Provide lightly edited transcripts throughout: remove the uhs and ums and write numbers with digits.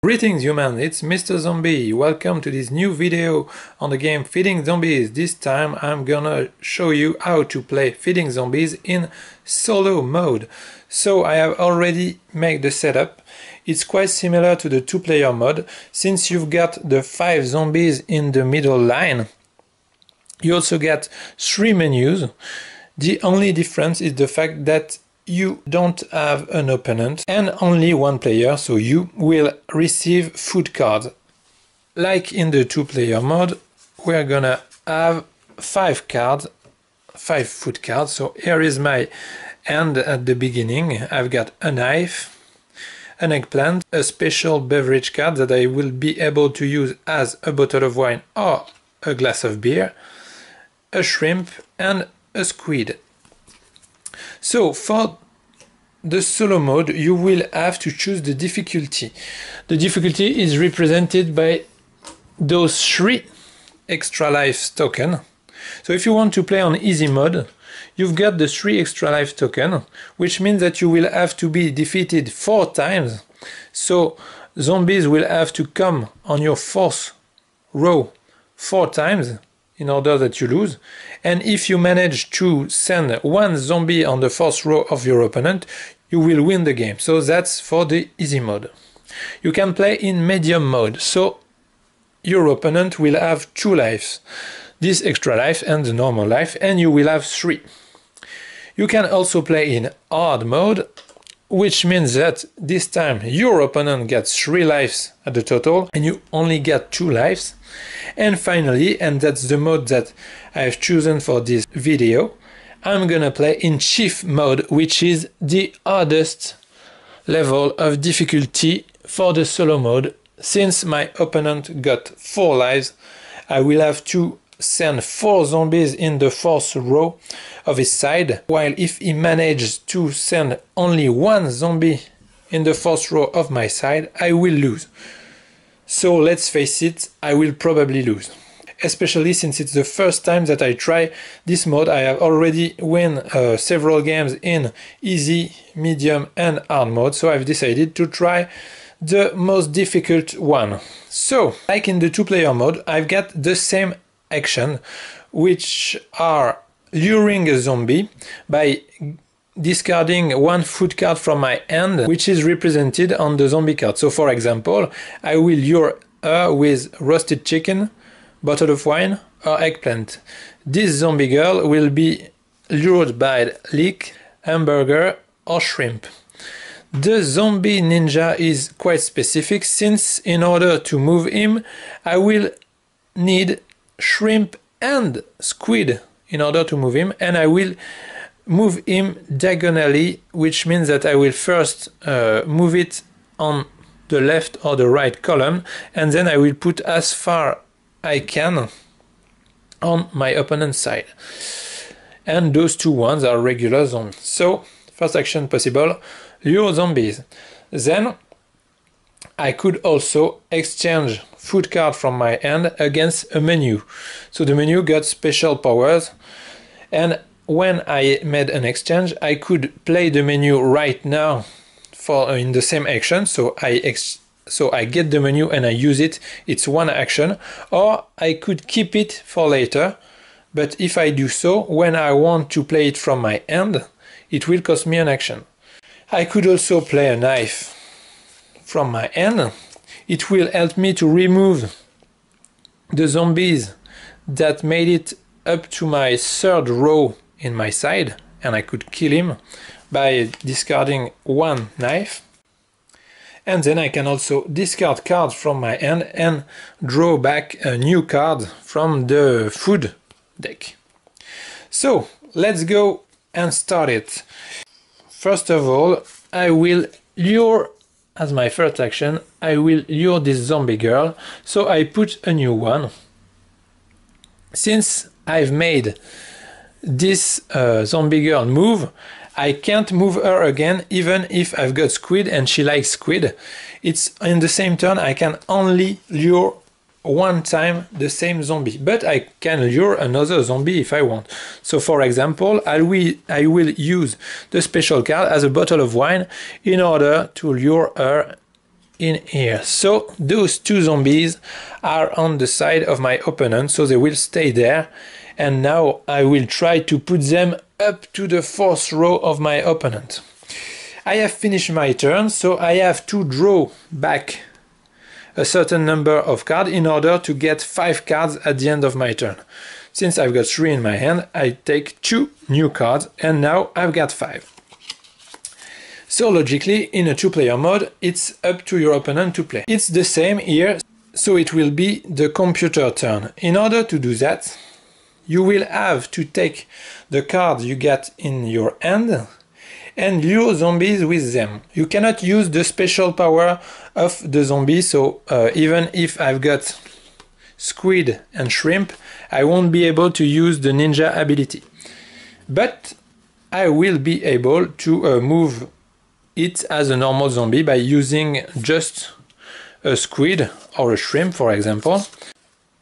Greetings human, it's Mr. Zombie. Welcome to this new video on the game Feeding Zombies. This time I'm gonna show you how to play Feeding Zombies in solo mode. So I have already made the setup. It's quite similar to the 2-player mode. Since you've got the 5 zombies in the middle line, you also get 3 menus. The only difference is the fact that you don't have an opponent and only one player, so you will receive food cards. Like in the 2-player mode, we're gonna have 5 food cards. So here is my hand at the beginning. I've got a knife, an eggplant, a special beverage card that I will be able to use as a bottle of wine or a glass of beer, a shrimp and a squid. So for the solo mode you will have to choose the difficulty. The difficulty is represented by those 3 extra life tokens. So if you want to play on easy mode, you've got the 3 extra life tokens, which means that you will have to be defeated 4 times. So zombies will have to come on your 4th row 4 times in order that you lose. And if you manage to send 1 zombie on the 4th row of your opponent, you will win the game. So that's for the easy mode. You can play in medium mode, so your opponent will have 2 lives, this extra life and the normal life, and you will have 3. You can also play in hard mode, which means that this time your opponent gets 3 lives at the total and you only get 2 lives. And finally, and that's the mode that I've chosen for this video, I'm gonna play in chief mode, which is the hardest level of difficulty for the solo mode. Since my opponent got 4 lives, I will have to send 4 zombies in the 4th row of his side, while if he manages to send only 1 zombie in the 4th row of my side, I will lose. So let's face it, I will probably lose. Especially since it's the first time that I try this mode. I have already won several games in easy, medium and hard mode, so I've decided to try the most difficult one. So, like in the 2-player mode, I've got the same action, which are luring a zombie by discarding 1 food card from my hand, which is represented on the zombie card. So for example, I will lure her with roasted chicken, bottle of wine or eggplant. This zombie girl will be lured by leek, hamburger or shrimp. The zombie ninja is quite specific, since in order to move him I will need shrimp and squid in order to move him, and I will move him diagonally, which means that I will first move it on the left or the right column, and then I will put as far I can on my opponent's side. And those 2 ones are regular zombies. So, first action possible, lure zombies. Then I could also exchange food card from my hand against a menu. So the menu got special powers, and when I made an exchange, I could play the menu right now for in the same action. So I get the menu and I use it. It's 1 action, or I could keep it for later. But if I do so, when I want to play it from my hand, it will cost me an action. I could also play a knife from my hand. It will help me to remove the zombies that made it up to my 3rd row in my side, and I could kill him by discarding 1 knife. And then I can also discard cards from my hand and draw back a new card from the food deck. So let's go and start it. First of all, I will lure, as my first action, I will lure this zombie girl. So I put a new one. Since I've made this zombie girl move, I can't move her again, even if I've got squid and she likes squid. It's in the same turn, I can only lure 1 time the same zombie, but I can lure another zombie if I want. So for example, I will use the special card as a bottle of wine in order to lure her in here. So those two zombies are on the side of my opponent, so they will stay there. And now I will try to put them up to the 4th row of my opponent. I have finished my turn, so I have to draw back a certain number of cards in order to get 5 cards at the end of my turn. Since I've got 3 in my hand, I take 2 new cards, and now I've got 5. So logically, in a 2-player mode, it's up to your opponent to play. It's the same here, so it will be the computer turn. In order to do that, you will have to take the cards you get in your hand and lure zombies with them. You cannot use the special power of the zombie, so even if I've got squid and shrimp, I won't be able to use the ninja ability. But I will be able to move it as a normal zombie by using just a squid or a shrimp, for example.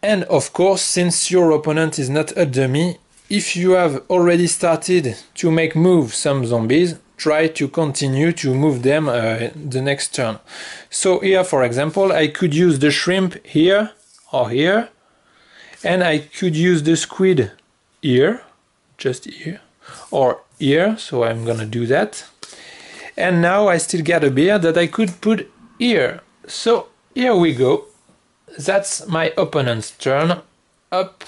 And of course, since your opponent is not a dummy, if you have already started to make move some zombies, try to continue to move them the next turn. So here, for example, I could use the shrimp here or here, and I could use the squid here, just here, or here, so I'm gonna do that. And now I still got a bear that I could put here. So here we go. That's my opponent's turn. Up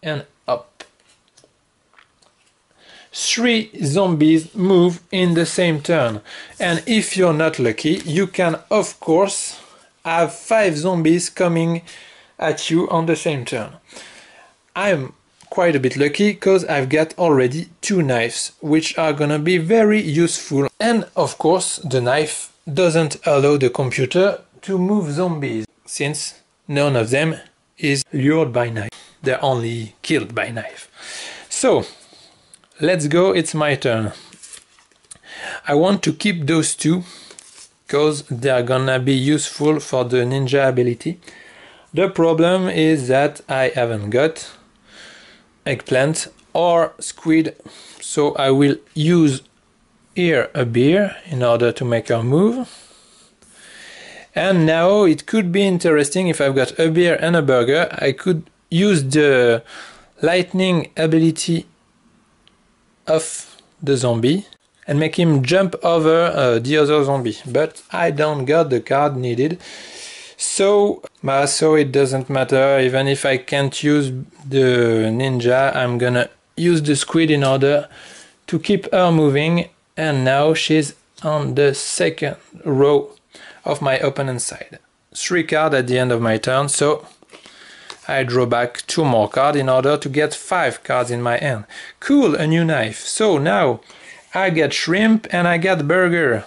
and up. 3 zombies move in the same turn. And if you're not lucky, you can of course have 5 zombies coming at you on the same turn. I'm quite a bit lucky because I've got already 2 knives, which are gonna be very useful. And of course, the knife doesn't allow the computer to move zombies, since none of them is lured by knife. They're only killed by knife. So, let's go, it's my turn. I want to keep those 2, because they're gonna be useful for the ninja ability. The problem is that I haven't got eggplant or squid, so I will use here a beer in order to make her move. And now it could be interesting if I've got a beer and a burger. I could use the lightning ability of the zombie and make him jump over the other zombie, but I don't got the card needed. So it doesn't matter. Even if I can't use the ninja, I'm gonna use the squid in order to keep her moving. And now she's on the 2nd row of my opponent's side. 3 cards at the end of my turn, so I draw back 2 more cards in order to get 5 cards in my hand. Cool, a new knife. So now I get shrimp and I get burger.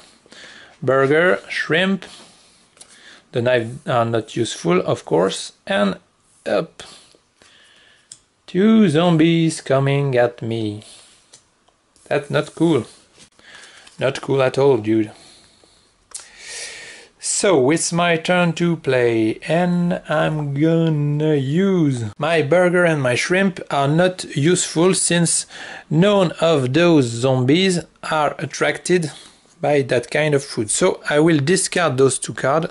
Burger, shrimp. The knives are not useful, of course. And up. 2 zombies coming at me. That's not cool. Not cool at all, dude. So it's my turn to play, and I'm gonna use my burger and my shrimp are not useful since none of those zombies are attracted by that kind of food. So I will discard those 2 cards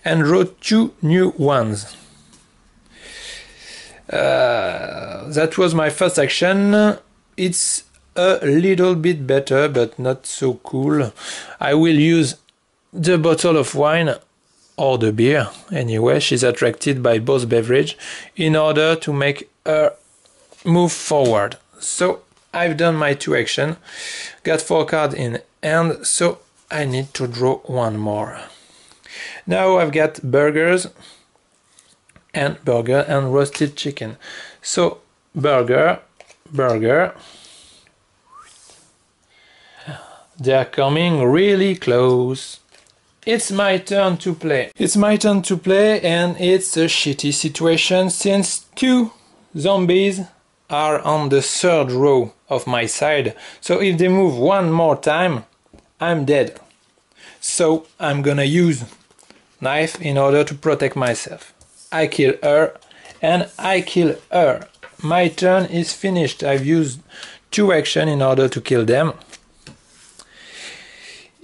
and draw 2 new ones. That was my first action. It's a little bit better, but not so cool. I will use the bottle of wine or the beer, anyway, she's attracted by both beverage, in order to make her move forward. So I've done my 2 actions, got 4 cards in hand, so I need to draw 1 more. Now I've got burger and roasted chicken. So burger, they're coming really close. It's my turn to play. It's my turn to play, and it's a shitty situation since 2 zombies are on the 3rd row of my side. So if they move 1 more time, I'm dead. So I'm gonna use knife in order to protect myself. I kill her and I kill her. My turn is finished. I've used 2 actions in order to kill them.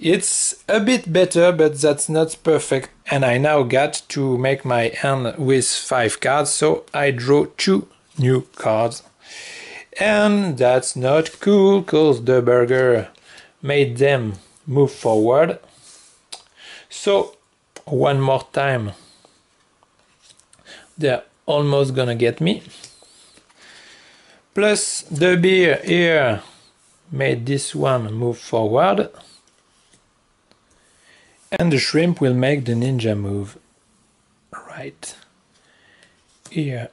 It's a bit better, but that's not perfect. And I now got to make my hand with 5 cards, so I draw 2 new cards. And that's not cool, because the burger made them move forward. So, one more time. They're almost gonna get me. Plus, the beer here made this one move forward. And the shrimp will make the ninja move right here.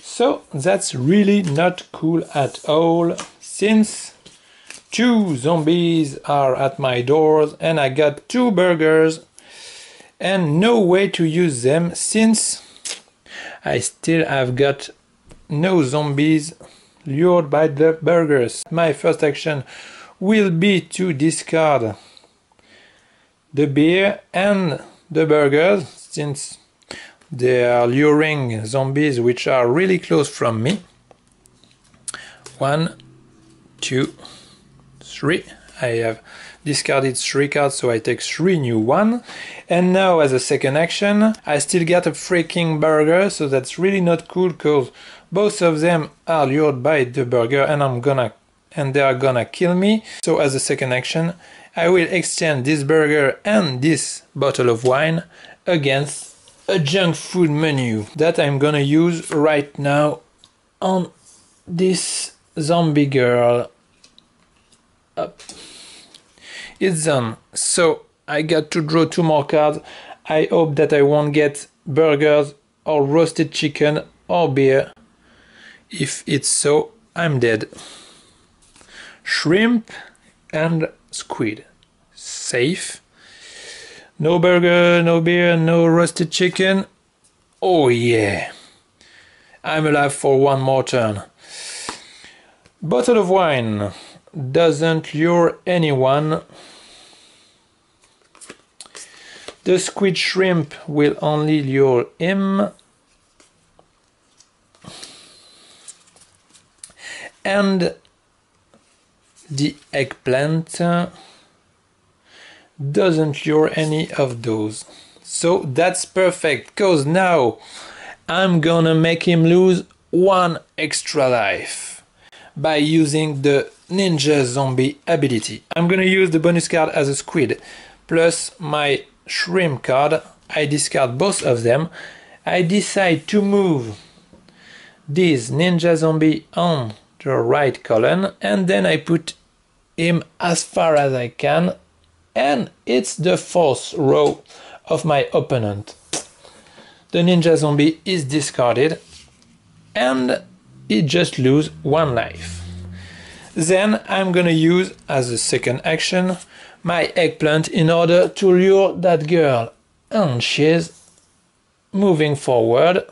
So that's really not cool at all, since 2 zombies are at my doors and I got 2 burgers and no way to use them, since I still have got no zombies lured by the burgers. My first action will be to discard the beer and the burgers, since they are luring zombies which are really close from me. 1, 2, 3. I have discarded 3 cards, so I take 3 new ones. And now, as a second action, I still got a freaking burger, so that's really not cool, because both of them are lured by the burger and they are gonna kill me. So as a second action, I will exchange this burger and this bottle of wine against a junk food menu that I'm gonna use right now on this zombie girl. Up. It's done. So I got to draw 2 more cards. I hope that I won't get burgers or roasted chicken or beer. If it's so, I'm dead. Shrimp and squid. Safe. No burger, no beer, no roasted chicken. Oh yeah. I'm alive for one more turn. Bottle of wine doesn't lure anyone. The squid shrimp will only lure him. And the eggplant doesn't lure any of those. So that's perfect, because now I'm gonna make him lose 1 extra life by using the ninja zombie ability. I'm gonna use the bonus card as a squid plus my shrimp card. I discard both of them. I decide to move this ninja zombie on the right column, and then I put him as far as I can, and it's the 4th row of my opponent. The ninja zombie is discarded and he just loses 1 life. Then I'm gonna use as a second action my eggplant in order to lure that girl, and she's moving forward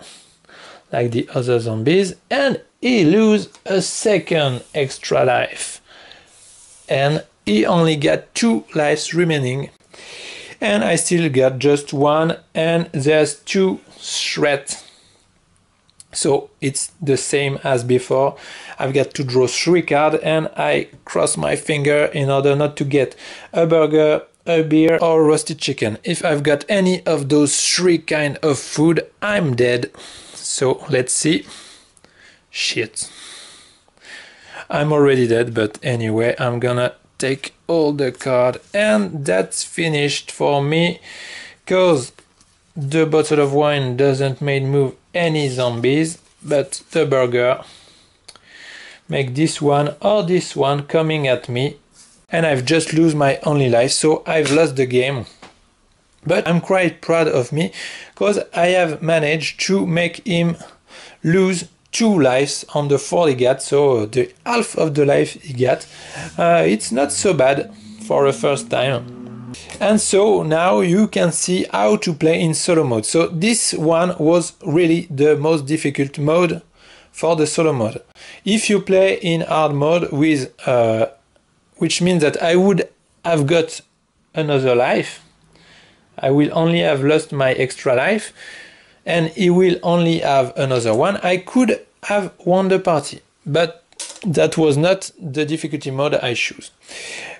like the other zombies, and he loses a 2nd extra life, and he only got 2 lives remaining, and I still got just 1, and there's 2 threats. So it's the same as before. I've got to draw 3 cards, and I cross my finger in order not to get a burger, a beer or roasted chicken. If I've got any of those 3 kind of food, I'm dead. So let's see. Shit. I'm already dead, but anyway, I'm gonna take all the cards, and that's finished for me, cause the bottle of wine doesn't make move any zombies, but the burger make this one or this one coming at me, and I've just lost my only life, so I've lost the game. But I'm quite proud of me, because I have managed to make him lose 2 lives on the 4 he got, so the half of the life he got. It's not so bad for a first time. And so now you can see how to play in solo mode. So this one was really the most difficult mode for the solo mode. If you play in hard mode with, which means that I would have got another life, I will only have lost my extra life, and he will only have another one. I could have won the party, but that was not the difficulty mode I choose.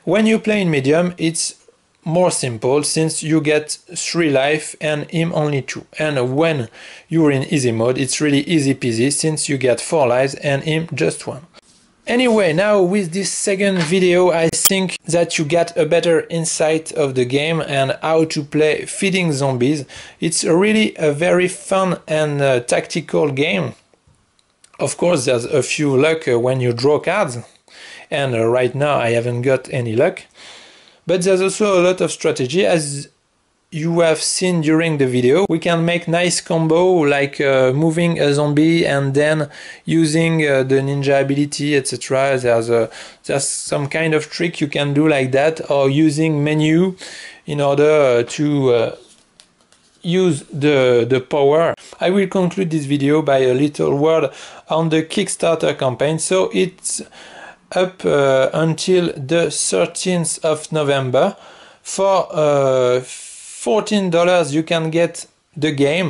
When you play in medium, it's more simple since you get 3 life and him only 2. And when you're in easy mode, it's really easy peasy since you get 4 lives and him just 1. Anyway, now with this second video, I think that you get a better insight of the game and how to play Feeding Zombies. It's really a very fun and tactical game. Of course, there's a few luck when you draw cards, and right now I haven't got any luck. But there's also a lot of strategy, as you have seen during the video. We can make nice combo like moving a zombie and then using the ninja ability, etc. There's some kind of trick you can do like that, or using menu in order to use the power. I will conclude this video by a little word on the Kickstarter campaign. So it's up until the 13th of November. For $14 you can get the game,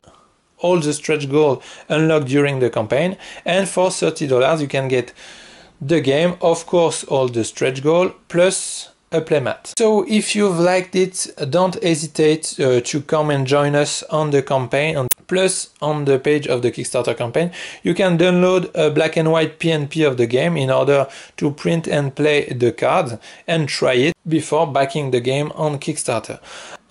all the stretch goals unlocked during the campaign, and for $30 you can get the game, of course all the stretch goal plus a playmat. So if you've liked it, don't hesitate to come and join us on the campaign. Plus, on the page of the Kickstarter campaign, you can download a black and white PNP of the game in order to print and play the cards and try it before backing the game on Kickstarter.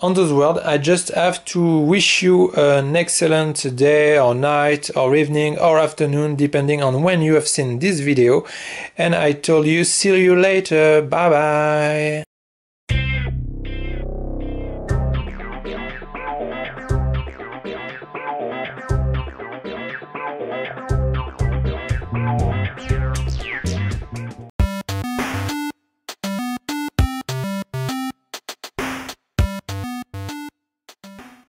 On those words, I just have to wish you an excellent day or night or evening or afternoon, depending on when you have seen this video. And I told you, see you later. Bye bye.